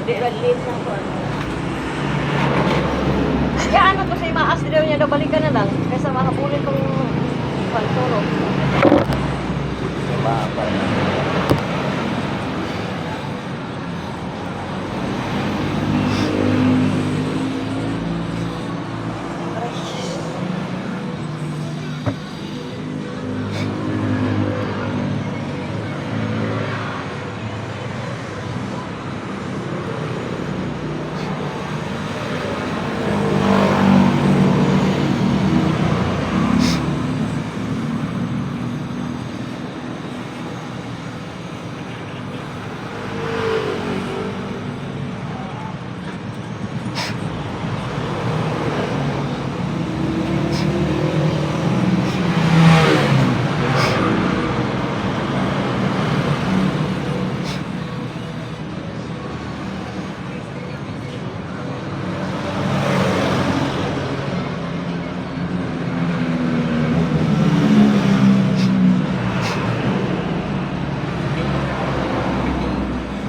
Hindi, late na po. Kaya ano to sa imaas daw niya, balikan na lang. Kaysa makapunin kong panturo. Mahaba.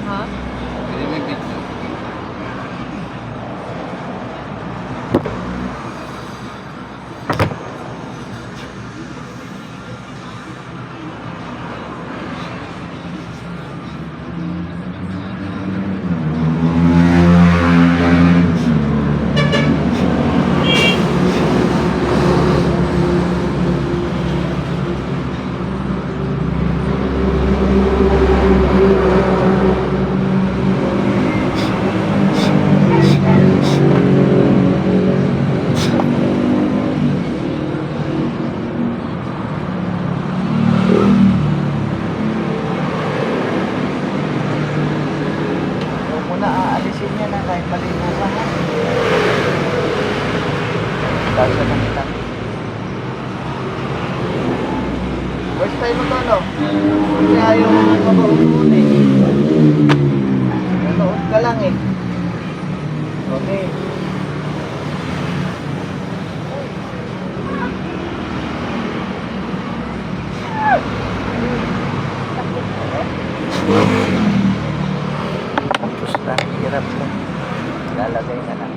Ha? Pwede may video. Huwag mo na aalisin niya na kahit maligo ka ha. Dahil sa nakita. First time mo to, no? Kasi ayaw mo mabaon eh. Nanood ka lang eh. Okay. Tapos na, hirap na. Lalagay na lang.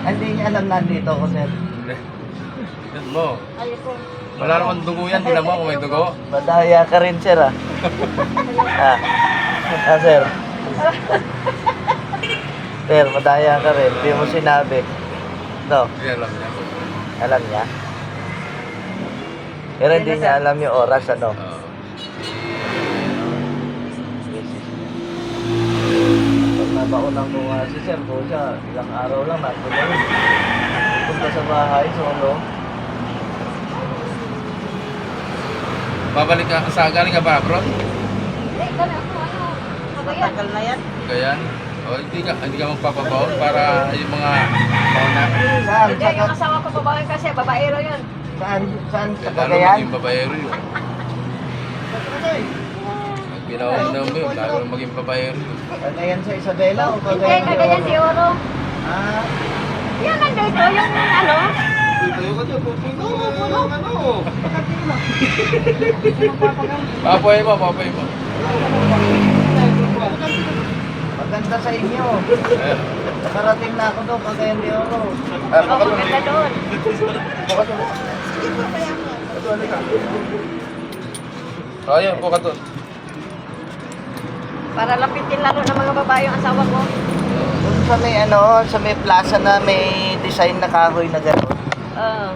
Hindi niya alam na dito ako, sir. Yan mo. Ayoko. Wala naman dugo yan. Tingnan mo kung may dugo. Madaya ka rin, sir, ah. Sir. Sir, madaya ka rin. Hindi mo sinabi. No, Hindi alam niya. alam niya. Pero hindi niya alam yung oras, ano. Oo. Pag nabaunan ko nga si sir, po siya, ilang araw lang, nandun na rin. Punta sa bahay, solo. Babalik ka sa galing ka ba, bro? Hindi, kami ako, ano, Cagayan. Tagal na yan. Gayan. O hindi ka magpapabaon para yung mga mauna. Saan? Hindi, yung asawa ko babae kasi, babaero yun. Saan? Saan? Sa Lalo Cagayan? maging babayero yun. Pag pinawag na mo yun, lalo maging babayero yun. Cagayan sa Isabela o Hindi, Cagayan Cagayan de Oro. Ah, Yan, nandito, yung ano. Papoy mo, papoy mo. maganda sa inyo. Eh, Nakarating na ako doon, Cagayan de Oro. Oo, maganda doon. oh, yan, po ka doon. Para lapitin lalo ng mga babae yung asawa ko. Doon sa may ano, sa may plaza na may design na kahoy na gano'n. Oo.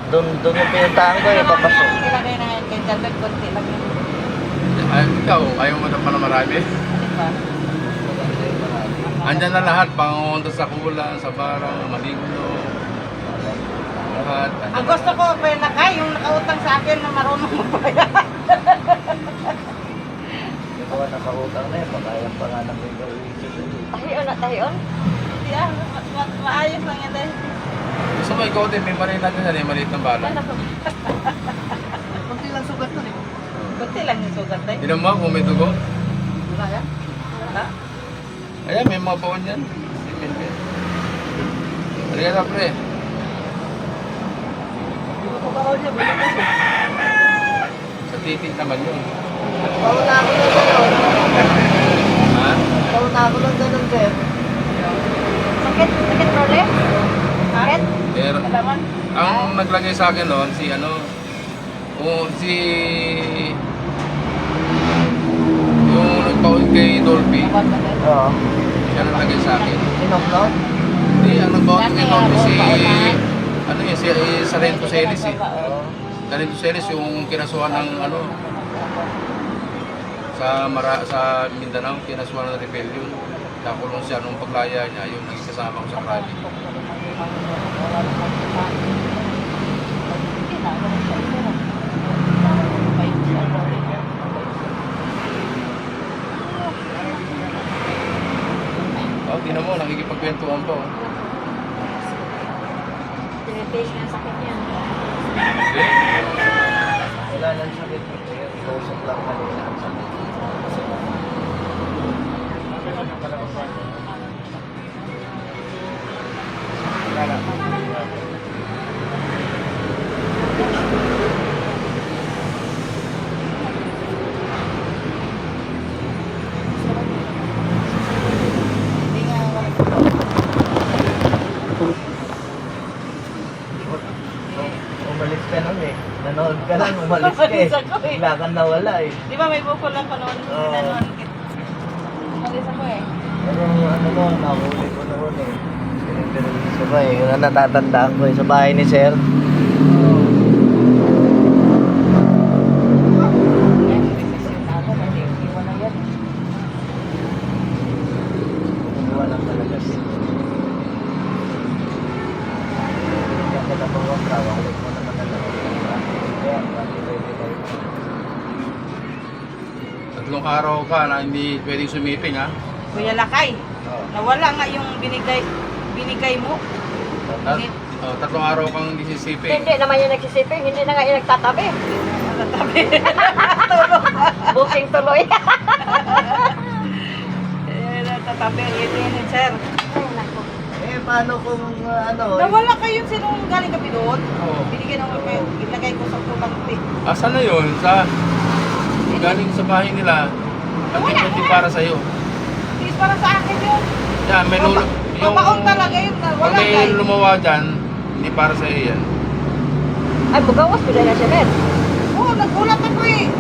Doon yung pinuntahan ko, yung papasok. Nilagay na yan kay Jalbert, konti lang yun. Ay, ikaw, ayaw mo na pala marami. Di ba? Andyan na lahat, pangunta sa kulang, sa barang, maligno. Lahat. Ang gusto ko, yung nakautang sa akin na marunong magbayad. Hindi ko nakautang na yun, pakayang pangalan ko yung gawin. Tahiyon na tahiyon. Hindi maayos lang yan dahil. Gusto mo ikaw din, may maliit natin yan, maliit ng bala. Konti lang sugat nun eh. Konti lang yung sugat tayo. Tinan mo kung may dugo. Wala yan? Wala? Ayan, may mga baon yan. Halika na, pre. Hindi ko pa ako niya, bilisan eh. Sa titik naman yun. Pauna ako ng gano'n. Ha? Pauna ako ng gano'n, sir. Sakit? Sakit, Role? Sakit? Pero, Kalaman? ang naglagay sa akin noon, si ano, si yung nagpaul kay Dolphy, Oo. siya naglagay sa akin. Sinok. Hindi, ang nagpaul kay Dolphy si, ano yun, si Sarento Celis eh. Oo. Sarento Celis yung kinasuhan ng ano, sa Mindanao, kinasuhan ng rebellion. Nakulong siya nung paglaya niya, yung naging kasama ko sa rally. Oh, tingnan mo, nakikipagkwentuhan pa oh. Tinitage niya sakit yan. Wala lang sakit. Tusok lang kanina ang sakit. Hindi nga. Umalis ka lang eh. Nanood ka lang, umalis ka eh. Umalis ako eh. Bigla kang nawala eh. Di ba may bukol lang pa noon? Oo. Umalis ako eh. Pero ano mo, nahuli ko noon eh. Pero sa bahay, yun ang natatandaan ko eh. Sa bahay ni Sir. Kumuha lang talaga siya. Kaya kita po ang trawa, ulit mo naman talaga. Kaya, pati pwede tayo. Tatlong araw ka na hindi pwedeng sumiping ha. Kuya Lakay, Oo. nawala nga yung binigay mo. Tatlong araw kang hindi sisiping. Hindi naman yung nagsisiping, hindi na nga yung nagtatabi. Natatabi. Booking tuloy. Natatabi ang itinit, sir. Ay, naku. Eh, paano kung ano? Nawala kayo sinong galing kami doon? Oo. Binigyan ng kayo, ilagay ko sa tubang tea. Asan na yun? Galing sa bahay nila. Hindi para sa'yo. Please, para sa akin yun. Yan, may lulo. Mabaon talaga yun. Pag Wala may kayo. lumawa dyan, hindi para sa'yo yan. Ay, magawas ko na siya, Ben. Oo, nagulat ako eh.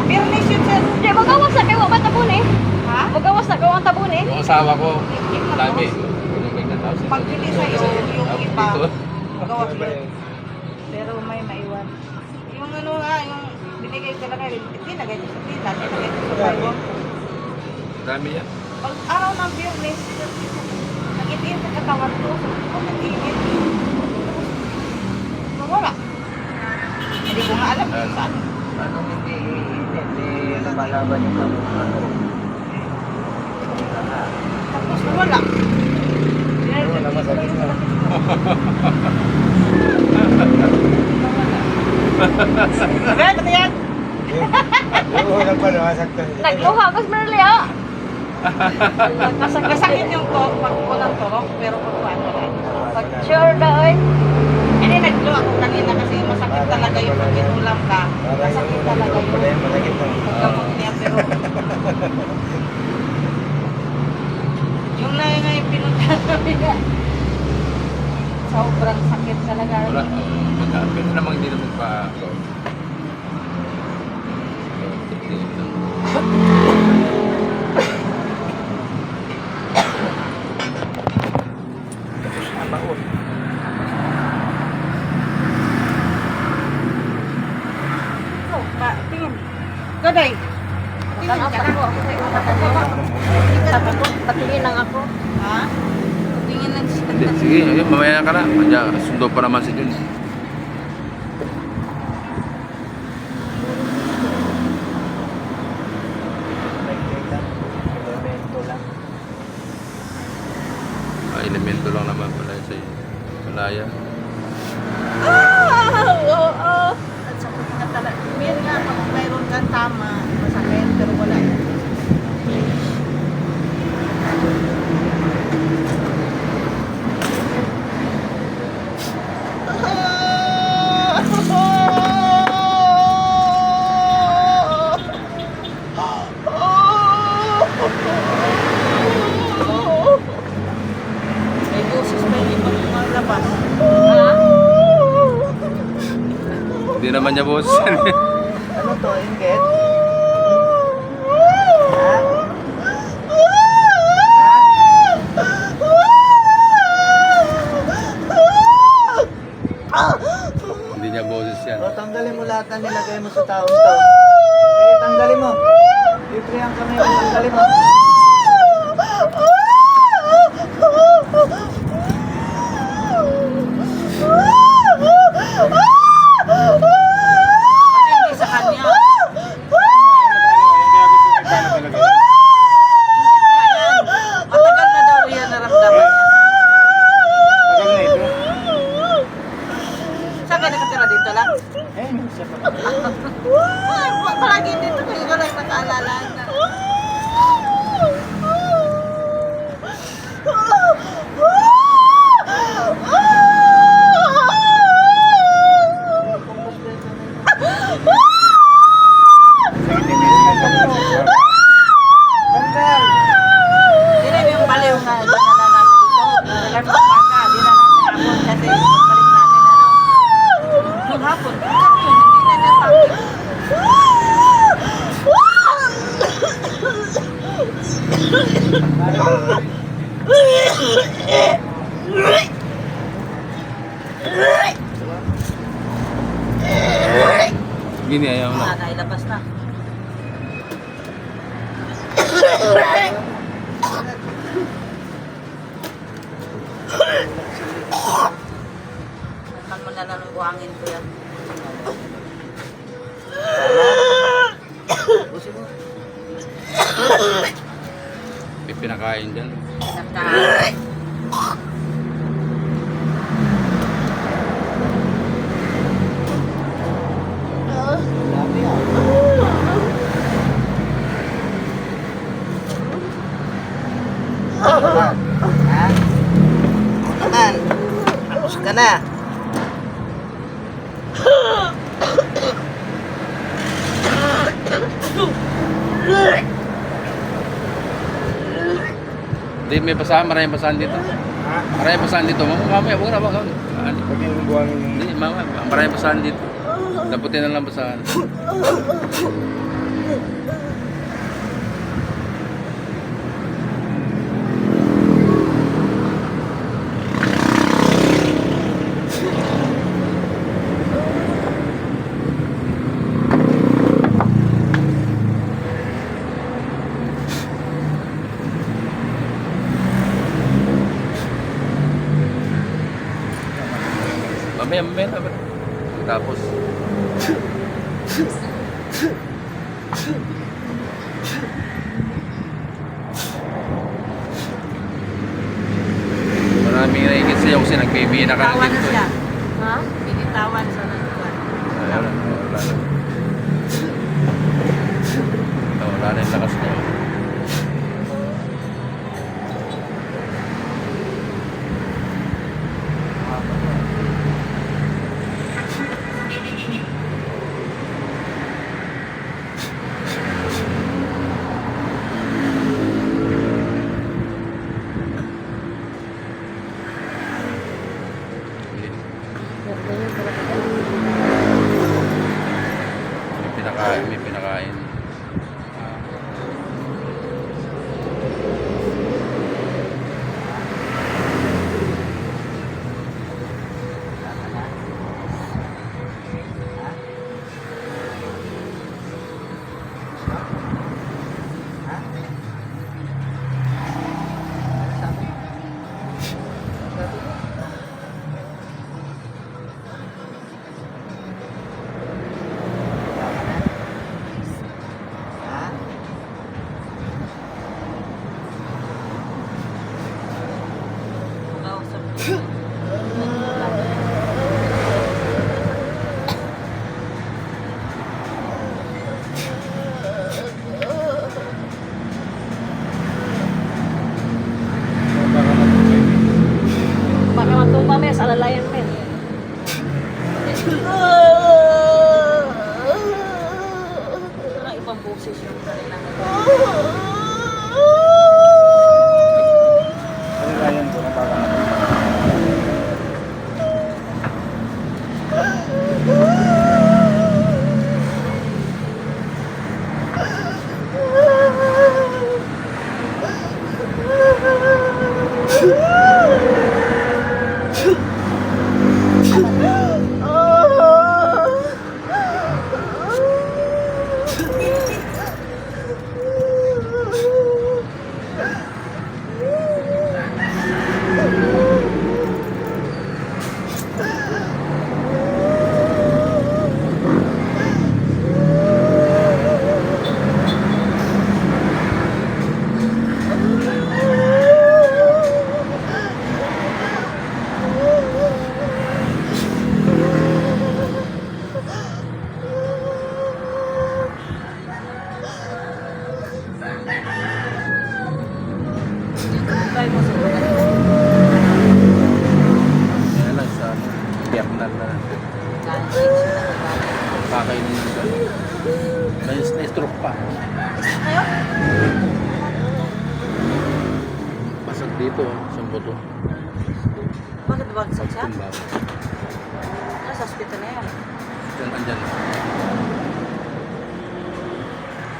Birnis yun, sir. Hindi, magawas na kayo, ba tabon eh? Ha? Magawas na kayo ang tabon eh. Yung asawa ko, lami. Pag hindi sa'yo, yung iba, magawas yun. Pero may maiwan. Yung ano nga, yung binigay ko lang kayo, tinagay ko sa tita, tinagay ko sa bayo. Dami yan. Pag araw ng Biyernes, nag-iinit sa katawan ko. Kung nag-iinit, nawala. Hindi ko nga alam kung saan. Paano hindi iinit? Lumalaban yung kamot ano? Tapos nawala. Wala masakit na. Sabi, pati yan. Wala pa namasaktan. Nagluha ko sa Merlia. Masakit yung pag unang turok, pero pag paano rin. Pag sure na oy. Hindi, naglo ako kanina kasi masakit talaga yung pag inulam ka. Masakit talaga yung Masakit na. pagkamot niya, pero... Yung na nga yung pinunta namin. Sobrang sakit talaga. Wala. Pwede namang hindi naman pa. Oh, tingin. Gaday. Tingin ka na. Sabi ko, patingin lang ako. Ha? Tingin lang siya. Hindi, sige, ayun, mamaya ka na. Sundo pa naman si Jun. Elemento lang. Elemento lang naman pala sa Malaya. Oo! At sakit nga talaga. Yan nga, pag mayroon kang tama, naman niya boses yan. Ano to, inggit? Hindi niya boses yan. O, tanggalin mo lahat na nilagay mo sa taong to. Sige, tanggalin mo. Libre ang kamay mo, tanggalin mo. Pati hindi sa kanya. Ayan. Matagal na daw yan naramdaman niya. Saan ka nakatira dito lang? Ay, palagi dito kayo ka lang nakaalala na. Tanggal! Di na yung baliw nga, dinala namin dito. Dalang umaga, di na namin hapon kasi balik namin yung hapon. Kasi yun, hindi na natapos. Gini, ayaw na. Nailabas na. Naman mo na lang ang buhangin ko yan. Busin mo. May pinakain dyan. Nagkaan. Dami ah. Ha? Naman. Tapos ka na. Hindi, may basahan. Maraming basahan dito. Maraming basahan dito. Mamaya, huwag na. Hindi, mamaya. Maraming basahan dito. Daputin na lang basahan. Mamaya na. Tapos. Maraming naikit sa'yo kasi nagbibina ka Binitawan na dito. siya. Ha? Binitawan sa nagkuhan. Wala na. Wala na yung lakas niya. May pinakain. Kausap ko. Baka matumba may sa alalayan men. Wala ibang boses yung kanilang. Alalayan ko na baka naman. pa. Kayo? Basag dito, isang buto. Bakit bagsak siya? Tumba. Nasa hospital na yan. Yan, andyan.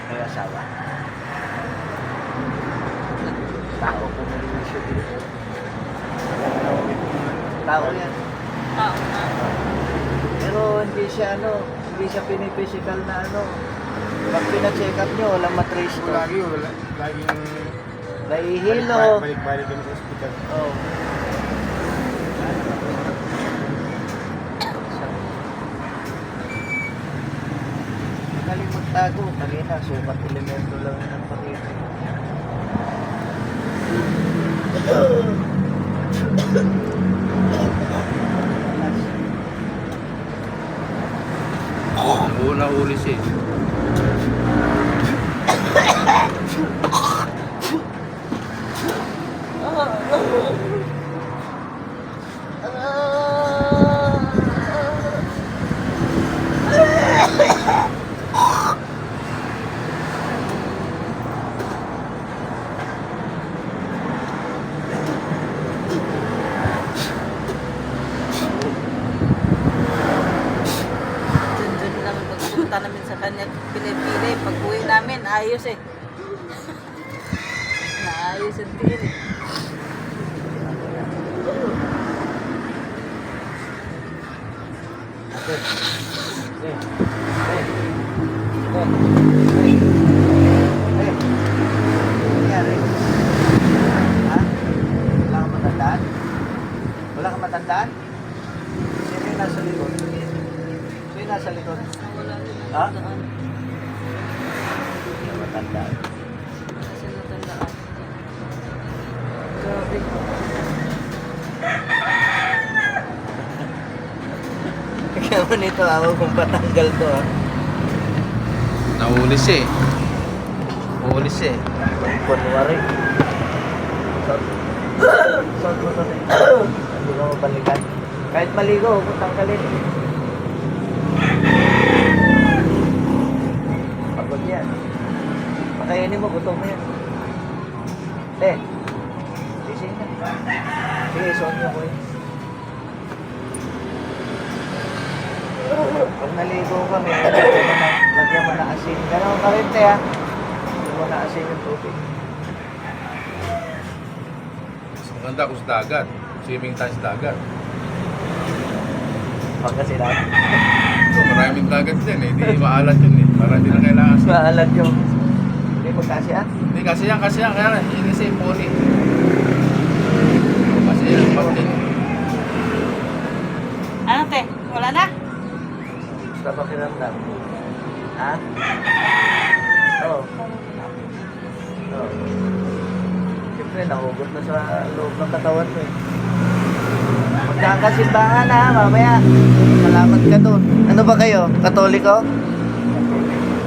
May asawa. Tao po na rin siya dito. Tao yan. Tao na. Pero hindi siya hindi siya piniphysical na Pag pina-check up nyo, walang matrace to. Laging Nahihilo. balik-balik kami sa ospital. Oh. Magaling magtago. Kanina, sukat elemento lang ang pakita. Una huli siya eh. Dun lang pagpunta namin sa kanya, pili-pili. Pag uwi namin, ayos eh. Naayos yung pili. Wala kang matandaan? Wala kang matandaan? Sino yung nasa likod? Sino yung nasa likod? Wala rin. Ha? Natandaan. Matandaan. Kasi natandaan. Grabe. Kaya mo nito ako kung patanggal to Nahuli siya eh. Nahuli siya eh. Kunwari. Saan mo to Hindi ka mabalikan. Kahit maligo, kung tanggalin. Pagod yan. Pakainin mo, gutom mo yan. Sisi na. Sige, suot niyo ko Pag naligo kami, lagyan mo na asin. Ganun ka rin, ha? Lagyan mo na asin yung tubig. Mas maganda kung sa dagat. Swimming tayo sa dagat. Pagka sila. So, maraming dagat din eh. Hindi maalat yun eh. Para hindi na kailangan sa... Maalat yung... Hindi magkasya? Hindi, kasi yan. Kaya nga, yun kasi yung poli. Kasi yan, patin. Ano te? Wala na? Basta pakiramdam. Ha? Oo. Oo. Siyempre, nahugot na sa loob ng katawan mo eh. Magkaan ka simbahan ha, mamaya. Salamat ka doon. Ano ba kayo? Katoliko?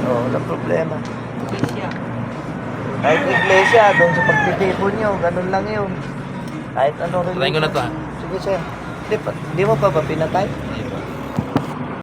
Oo, walang problema. Iglesia. Kahit iglesia, doon sa pagtitipon nyo, ganun lang yun. Kahit ano rin. Patayin ko na to ha. Sige sir. Hindi mo pa ba pinatay?